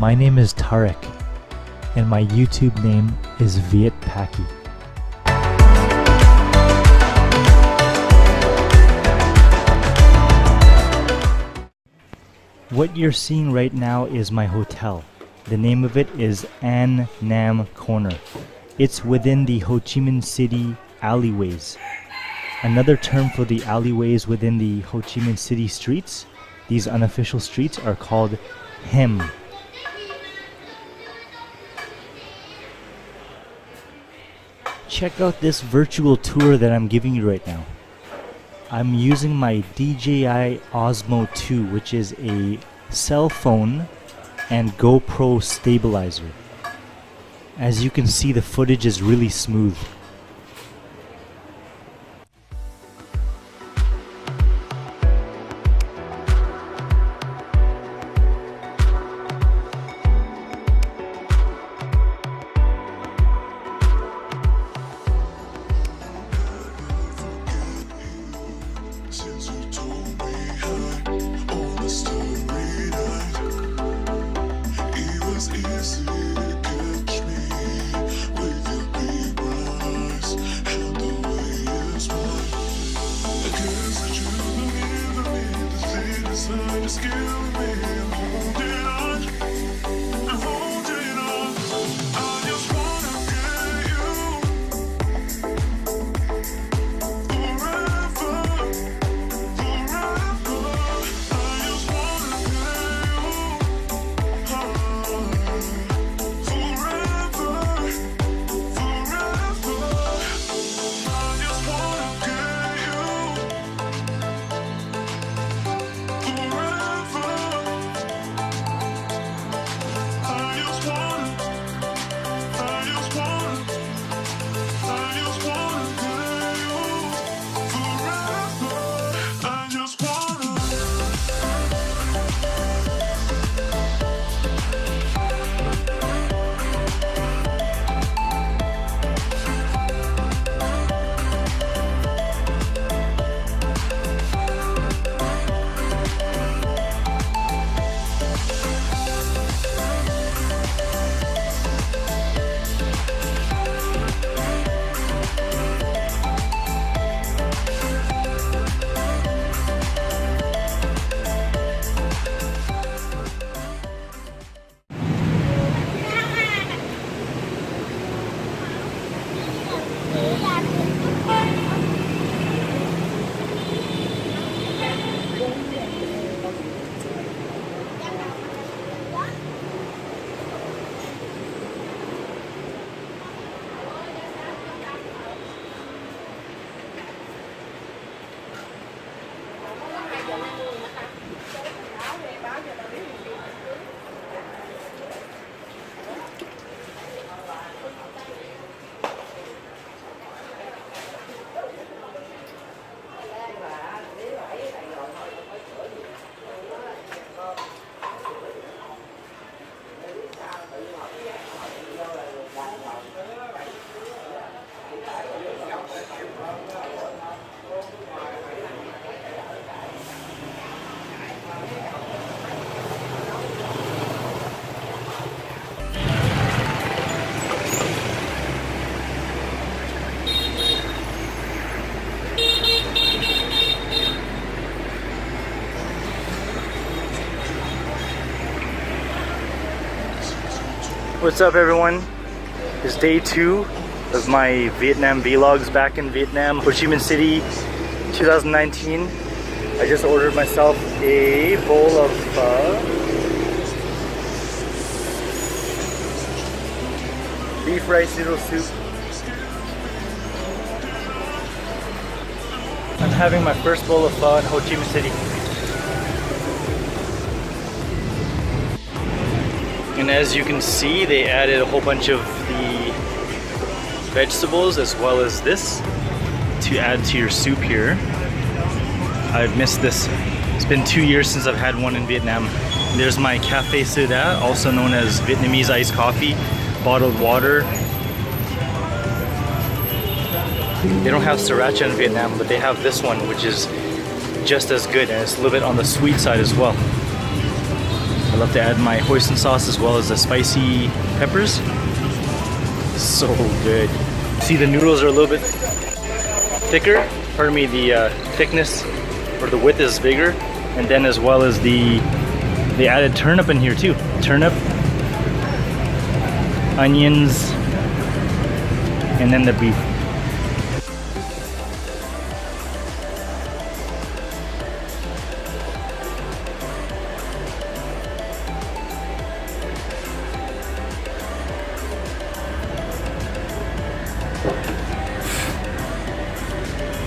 My name is Tariq, and my YouTube name is Viet Packy. What you're seeing right now is my hotel. The name of it is An Nam Corner. It's within the Ho Chi Minh City Alleyways. Another term for the alleyways within the Ho Chi Minh City streets, these unofficial streets, are called hem. Check out this virtual tour that I'm giving you right now. I'm using my DJI Osmo 2, which is a cell phone and GoPro stabilizer. As you can see, the footage is really smooth. What's up everyone? It's day 2 of my Vietnam vlogs back in Vietnam, Ho Chi Minh City 2019. I just ordered myself a bowl of beef rice noodle soup. I'm having my first bowl of pho in Ho Chi Minh City. And as you can see, they added a whole bunch of the vegetables as well as this to add to your soup here. I've missed this. It's been 2 years since I've had one in Vietnam. There's my Cafe Soda, also known as Vietnamese iced coffee, bottled water. They don't have sriracha in Vietnam, but they have this one, which is just as good, and it's a little bit on the sweet side as well. I love to add my hoisin sauce as well as the spicy peppers. So good. See, the noodles are a little bit thicker. Pardon me, the thickness or the width is bigger. And then as well as they added turnip in here too. Turnip, onions, and then the beef.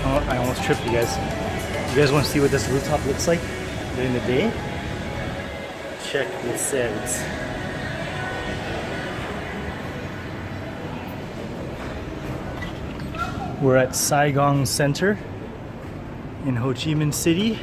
Oh, I almost tripped you guys. You guys want to see what this rooftop looks like during the day? Check this out. We're at Saigon Center in Ho Chi Minh City.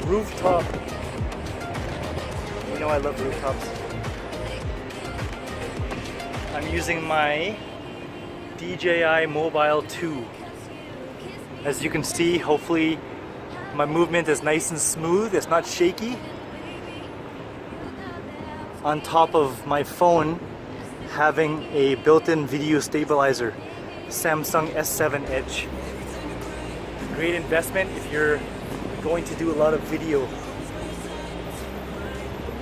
Rooftop. You know I love rooftops. I'm using my DJI Mobile 2. As you can see, hopefully my movement is nice and smooth, it's not shaky. On top of my phone having a built-in video stabilizer, Samsung S7 Edge. Great investment if you're going to do a lot of video.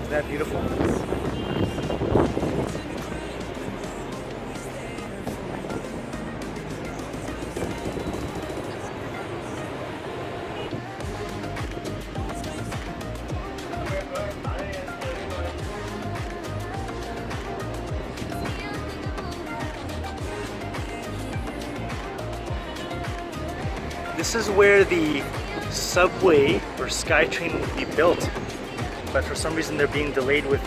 Isn't that beautiful? This is where the subway or SkyTrain will be built, but for some reason they're being delayed with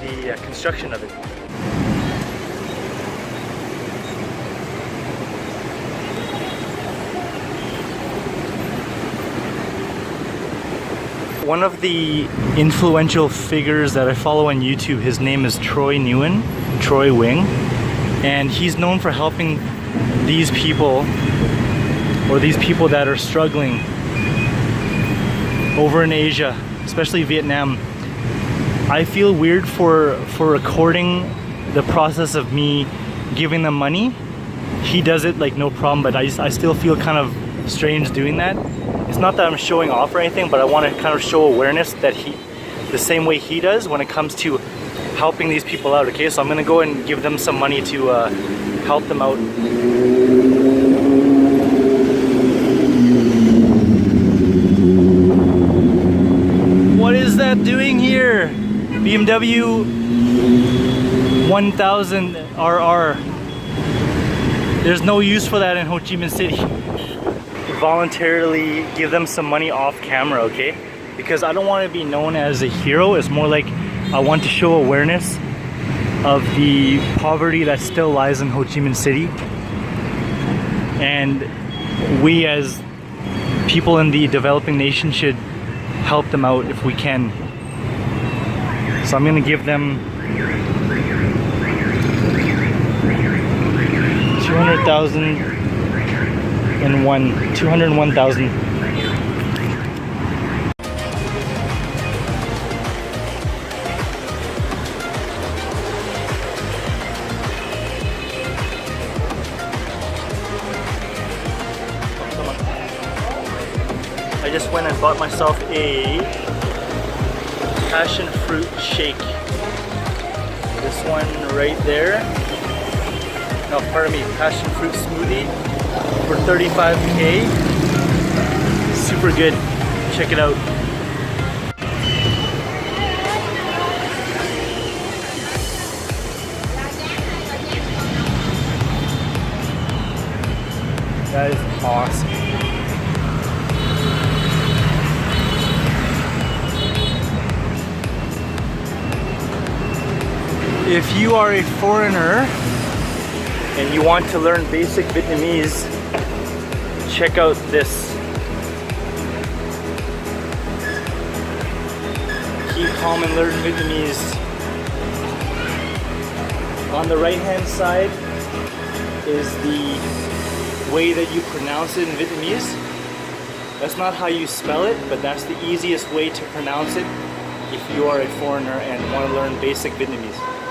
the construction of it. One of the influential figures that I follow on YouTube, his name is Troy Wing, and he's known for helping these people, or these people that are struggling over in Asia, especially Vietnam. I feel weird for recording the process of me giving them money. He does it like no problem, but I still feel kind of strange doing that. It's not that I'm showing off or anything, but I want to kind of show awareness that the same way he does when it comes to helping these people out. Okay, so I'm gonna go and give them some money to help them out. What is that doing here? BMW 1000 RR. There's no use for that in Ho Chi Minh City. Voluntarily give them some money off camera, okay? Because I don't want to be known as a hero. It's more like I want to show awareness of the poverty that still lies in Ho Chi Minh City. And we as people in the developing nation should help them out if we can. So I'm gonna give them 201,000. I just went and bought myself a passion fruit shake. This one right there. No, pardon me, passion fruit smoothie for 35K. Super good. Check it out. That is awesome. If you are a foreigner and you want to learn basic Vietnamese, check out this. Keep calm and learn Vietnamese. On the right hand side is the way that you pronounce it in Vietnamese. That's not how you spell it, but that's the easiest way to pronounce it if you are a foreigner and want to learn basic Vietnamese.